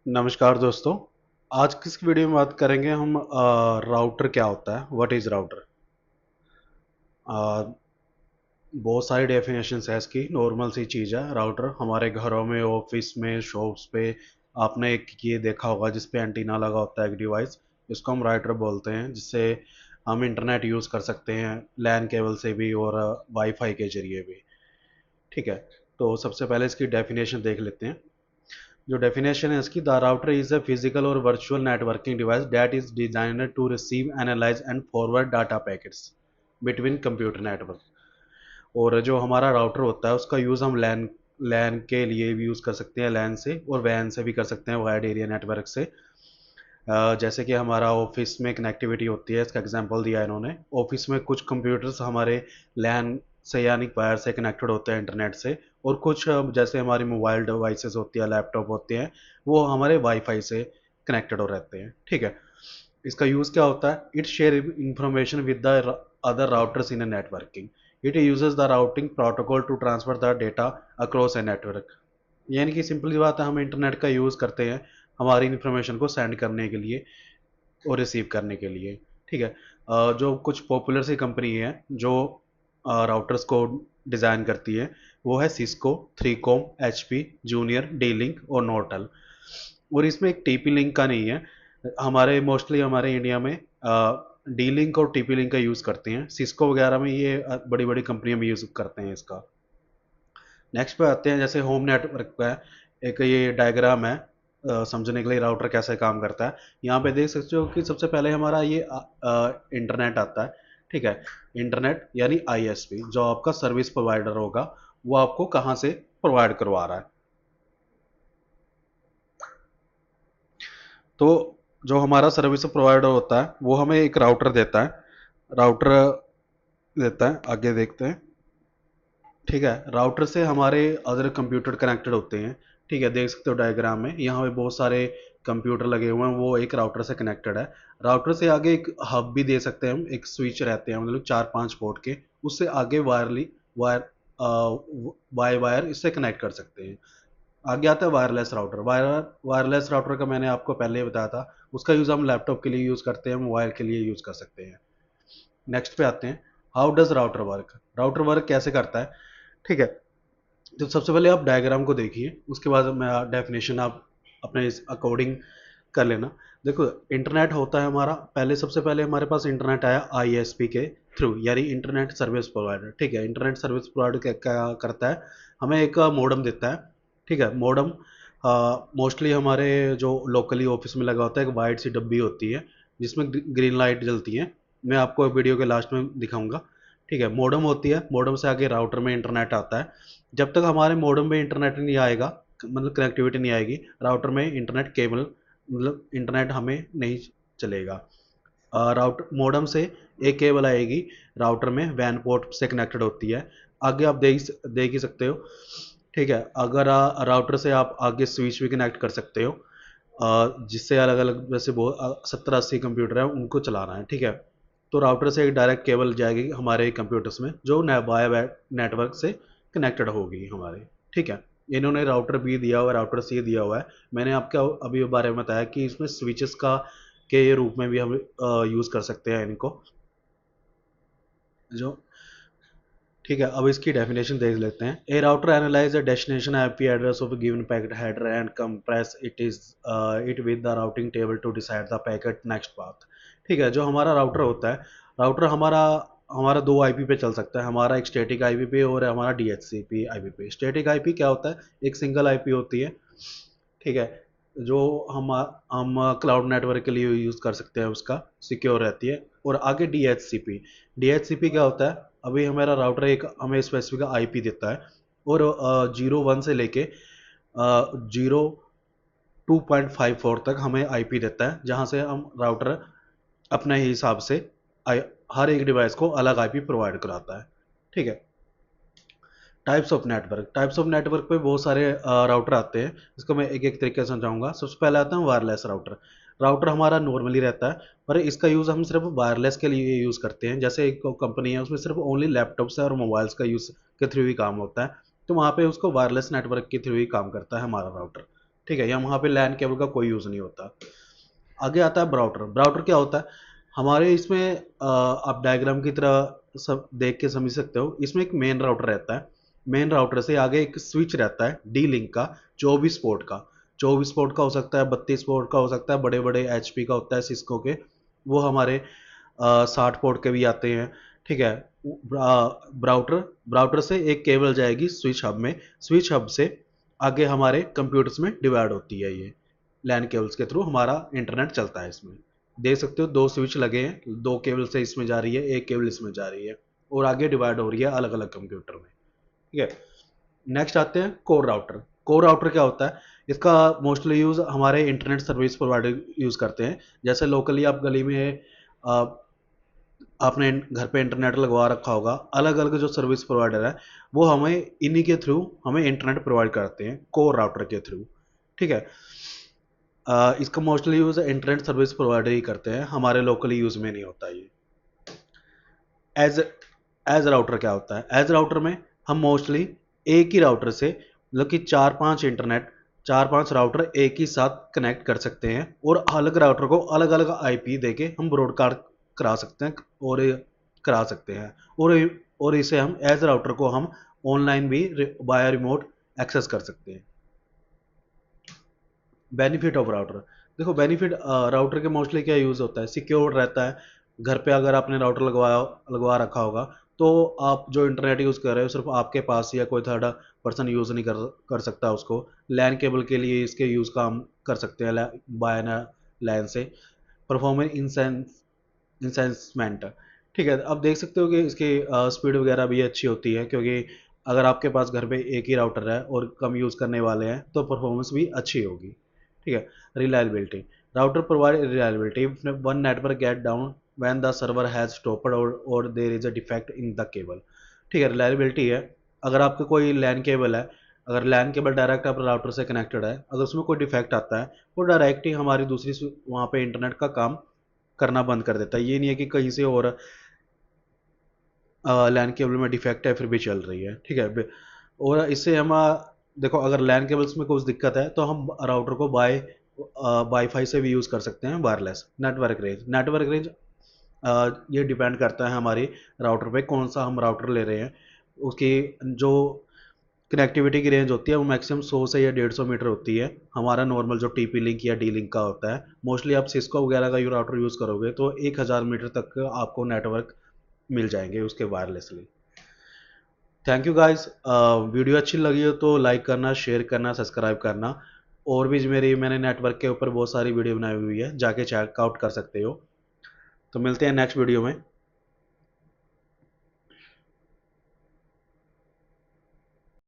नमस्कार दोस्तों। आज किस वीडियो में बात करेंगे हम राउटर क्या होता है, व्हाट इज़ राउटर। बहुत सारी डेफिनेशंस है इसकी। नॉर्मल सी चीज़ है राउटर। हमारे घरों में, ऑफिस में, शॉप्स पे आपने एक ये देखा होगा जिस पे एंटीना लगा होता है, एक डिवाइस। इसको हम राउटर बोलते हैं, जिससे हम इंटरनेट यूज़ कर सकते हैं लैन केबल से भी और वाईफाई के जरिए भी। ठीक है, तो सबसे पहले इसकी डेफिनेशन देख लेते हैं। जो डेफिनेशन है इसकी, the router is a physical और virtual networking device that is designed to receive, analyse and forward data packets between computer network. और जो हमारा राउटर होता है उसका यूज़ हम लैन लैन के लिए भी यूज़ कर सकते हैं, लैन से, और वैन से भी कर सकते हैं, वायर्ड एरिया नेटवर्क से। जैसे कि हमारा ऑफिस में कनेक्टिविटी होती है, इसका एग्जांपल दिया है इन्होंने। ऑफिस में कुछ कंप्यूटर्स हमारे लैन से यानी वायर से कनेक्टेड होते हैं, इंटरनेट से। और कुछ जैसे हमारी मोबाइल डिवाइसेस होती है, लैपटॉप होते हैं, वो हमारे वाईफाई से कनेक्टेड हो रहते हैं। ठीक है, इसका यूज़ क्या होता है? It share information with the other routers in a networking. It uses the routing protocol to transfer the data across a network. यानी कि सिंपल सी बात है, हम इंटरनेट का यूज़ करते हैं हमारी इन्फॉर्मेशन को सेंड करने के लिए और रिसीव करने के लिए। ठीक है, जो कुछ पॉपुलर सी कंपनी है जो राउटर्स को डिज़ाइन करती है, वो है Cisco, थ्रीकॉम, HP, junior, D link और नोटल। और इसमें एक टीपी लिंक का नहीं है। हमारे मोस्टली हमारे इंडिया में डी लिंक और टीपी लिंक का यूज़ करते हैं। सिस्को वगैरह में ये बड़ी बड़ी कंपनियां भी यूज़ करते हैं इसका। नेक्स्ट पे आते हैं, जैसे होम नेटवर्क पे है। एक ये डायग्राम है समझने के लिए राउटर कैसे काम करता है। यहाँ पे देख सकते हो कि सबसे पहले हमारा ये इंटरनेट आता है। ठीक है, इंटरनेट यानी आईएसपी, जो आपका सर्विस प्रोवाइडर होगा, वो आपको कहाँ से प्रोवाइड करवा रहा है। तो जो हमारा सर्विस प्रोवाइडर होता है वो हमें एक राउटर देता है। राउटर देता है, आगे देखते हैं। ठीक है, राउटर से हमारे अदर कंप्यूटर कनेक्टेड होते हैं। ठीक है, देख सकते हो डायग्राम में, यहाँ पे बहुत सारे कंप्यूटर लगे हुए हैं, वो एक राउटर से कनेक्टेड है। राउटर से आगे एक हब भी दे सकते हैं हम, एक स्विच रहते हैं, मतलब 4-5 पोर्ट के। उससे आगे वायरली वायर बाय वायर इससे कनेक्ट कर सकते हैं। आगे आता है वायरलेस राउटर। वायरलेस राउटर का मैंने आपको पहले ही बताया था। उसका यूज़ हम लैपटॉप के लिए यूज़ करते हैं, मोबाइल के लिए यूज़ कर सकते हैं। नेक्स्ट पे आते हैं, how does router work. Router work कैसे करता है? ठीक है, तो सबसे पहले आप डायग्राम को देखिए, उसके बाद मैं डेफिनेशन आप अपने इस अकॉर्डिंग कर लेना। देखो, इंटरनेट होता है हमारा, पहले सबसे पहले हमारे पास इंटरनेट आया आईएसपी के थ्रू, यानी इंटरनेट सर्विस प्रोवाइडर। ठीक है, इंटरनेट सर्विस प्रोवाइडर क्या क्या करता है? हमें एक मॉडेम देता है। ठीक है, मॉडेम मोस्टली हमारे जो लोकली ऑफिस में लगा होता है, एक वाइट सी डब्बी होती है जिसमें ग्रीन लाइट जलती है। मैं आपको वीडियो के लास्ट में दिखाऊंगा। ठीक है, मॉडेम होती है, मॉडेम से आगे राउटर में इंटरनेट आता है। जब तक हमारे मॉडेम में इंटरनेट नहीं आएगा, मतलब कनेक्टिविटी नहीं आएगी, राउटर में इंटरनेट केबल, मतलब इंटरनेट हमें नहीं चलेगा। राउटर मॉडेम से एक केबल आएगी राउटर में, वैन पोर्ट से कनेक्टेड होती है। आगे आप देख ही सकते हो। ठीक है, अगर राउटर से आप आगे स्विच भी कनेक्ट कर सकते हो, जिससे अलग अलग जैसे बहुत 70-80 कंप्यूटर है उनको चलाना है। ठीक है, तो राउटर से एक डायरेक्ट केबल जाएगी हमारे कंप्यूटर्स में, जो वाया नेटवर्क से कनेक्टेड होगी हमारे। ठीक है, इन्होंने राउटर बी दिया हुआ है, राउटर सी दिया हुआ है। मैंने आपको अभी बारे में बताया कि इसमें स्विचेस का के रूप में भी हम यूज़ कर सकते हैं इनको, जो। ठीक है, अब इसकी डेफिनेशन देख लेते हैं। A router analyse the destination IP address of given packet header and compares it with the routing table to decide the packet next path. ठीक है, जो हमारा राउटर होता है, राउटर हमारा हमारा दो आईपी पे चल सकता है। हमारा एक स्टैटिक आईपी पे और हमारा डीएचसीपी आईपी पे। स्टैटिक आईपी क्या होता है? एक सिंगल आईपी होती है। ठीक है, जो हम क्लाउड नेटवर्क के लिए यूज़ कर सकते हैं, उसका सिक्योर रहती है। और आगे डीएचसीपी। डीएचसीपी क्या होता है? अभी हमारा राउटर एक हमें स्पेसिफिक आईपी देता है, और 0-1 से लेके 0-2.54 तक हमें आईपी देता है, जहाँ से हम राउटर अपने हिसाब से आई हर एक डिवाइस को अलग आईपी प्रोवाइड कराता है। ठीक है, टाइप्स ऑफ नेटवर्क पे बहुत सारे राउटर आते हैं। इसको मैं एक एक तरीके से समझाऊंगा। सबसे पहले आता है वायरलेस राउटर। राउटर हमारा नॉर्मली रहता है, पर इसका यूज़ हम सिर्फ वायरलेस के लिए यूज़ करते हैं। जैसे एक कंपनी है, उसमें सिर्फ ओनली लैपटॉप्स और मोबाइल्स का यूज़ के थ्रू ही काम होता है, तो वहाँ पे उसको वायरलेस नेटवर्क के थ्रू ही काम करता है हमारा राउटर। ठीक है, या वहाँ पे लैन केबल का कोई यूज़ नहीं होता। आगे आता है ब्राउटर। ब्राउटर क्या होता है? हमारे इसमें आप डायग्राम की तरह सब देख के समझ सकते हो, इसमें एक मेन राउटर रहता है। मेन राउटर से आगे एक स्विच रहता है डी लिंक का, 24 पोर्ट का। 24 पोर्ट का हो सकता है, 32 पोर्ट का हो सकता है, बड़े बड़े एचपी का होता है, सिस्को के। वो हमारे 60 पोर्ट के भी आते हैं। ठीक है। ब्राउटर ब्राउटर से एक केबल जाएगी स्विच हब में, स्विच हब से आगे हमारे कंप्यूटर्स में डिवाइड होती है। ये लैन केबल्स के थ्रू हमारा इंटरनेट चलता है इसमें। देख सकते हो 2 स्विच लगे हैं, 2 केबल से इसमें जा रही है, एक केबल इसमें जा रही है, और आगे डिवाइड हो रही है अलग अलग कंप्यूटर में। ठीक है। नेक्स्ट आते हैं कोर राउटर। कोर राउटर क्या होता है? इसका मोस्टली यूज़ हमारे इंटरनेट सर्विस प्रोवाइडर यूज़ करते हैं। जैसे लोकली आप गली में आ, आपने घर पे इंटरनेट लगवा रखा होगा, अलग अलग जो सर्विस प्रोवाइडर है वो हमें इन्हीं के थ्रू हमें इंटरनेट प्रोवाइड करते हैं, कोर राउटर के थ्रू। ठीक है। इसका mostly use internet service provider ही करते हैं, हमारे लोकली यूज़ में नहीं होता ये। एज एज राउटर क्या होता है? एज राउटर में हम मोस्टली एक ही राउटर से, मतलब कि चार पांच राउटर एक ही साथ कनेक्ट कर सकते हैं, और अलग राउटर को अलग अलग आईपी देके हम ब्रॉडकास्ट करा सकते हैं, और करा सकते हैं। और और इसे हम एज राउटर को हम ऑनलाइन भी बाय रिमोट एक्सेस कर सकते हैं। Benefit of router. देखो बेनिफिट, राउटर के मोस्टली क्या यूज़ होता है? सिक्योर रहता है। घर पे अगर आपने राउटर लगवा रखा होगा, तो आप जो इंटरनेट यूज़ कर रहे हो सिर्फ आपके पास, या कोई थर्ड पर्सन यूज़ नहीं कर कर सकता उसको। लैन केबल के लिए इसके यूज़ का हम कर सकते हैं बाय लैन से। परफॉर्मेंस इंसेंसमेंट। ठीक है। अब देख सकते हो कि इसकी स्पीड वगैरह भी अच्छी होती है, क्योंकि अगर आपके पास घर पे एक ही राउटर है और कम यूज़ करने वाले हैं तो परफॉर्मेंस भी अच्छी होगी। ठीक है। Reliability. Router provide reliability one network get down when the server has stopped और there is a defect in the cable. ठीक है। रिलायबिलिटी है, अगर आपका कोई लैन केबल है, अगर लैन केबल डायरेक्ट आप राउटर से कनेक्टेड है, अगर उसमें कोई डिफेक्ट आता है, वो डायरेक्ट ही हमारी दूसरी वहाँ पे इंटरनेट का काम करना बंद कर देता है। ये नहीं है कि कहीं से और लैन केबल में डिफेक्ट है फिर भी चल रही है। ठीक है। और इससे हम देखो, अगर लैन केबल्स में कुछ दिक्कत है तो हम राउटर को वाईफाई से भी यूज़ कर सकते हैं, वायरलेस। नेटवर्क रेंज ये डिपेंड करता है हमारी राउटर पे, कौन सा हम राउटर ले रहे हैं। उसकी जो कनेक्टिविटी की रेंज होती है वो मैक्सिमम 100 से या 150 मीटर होती है। हमारा नॉर्मल जो टीपी लिंक या डी लिंक का होता है, मोस्टली आप सिस्को वगैरह का राउटर यूज़ करोगे तो 1000 मीटर तक आपको नेटवर्क मिल जाएंगे उसके wirelessly. Thank you guys. Video अच्छी लगी हो तो लाइक करना, शेयर करना, सब्सक्राइब करना। और भी मैंने नेटवर्क के ऊपर बहुत सारी वीडियो बनाई हुई है, जाके चेकआउट कर सकते हो। तो मिलते हैं नेक्स्ट वीडियो में।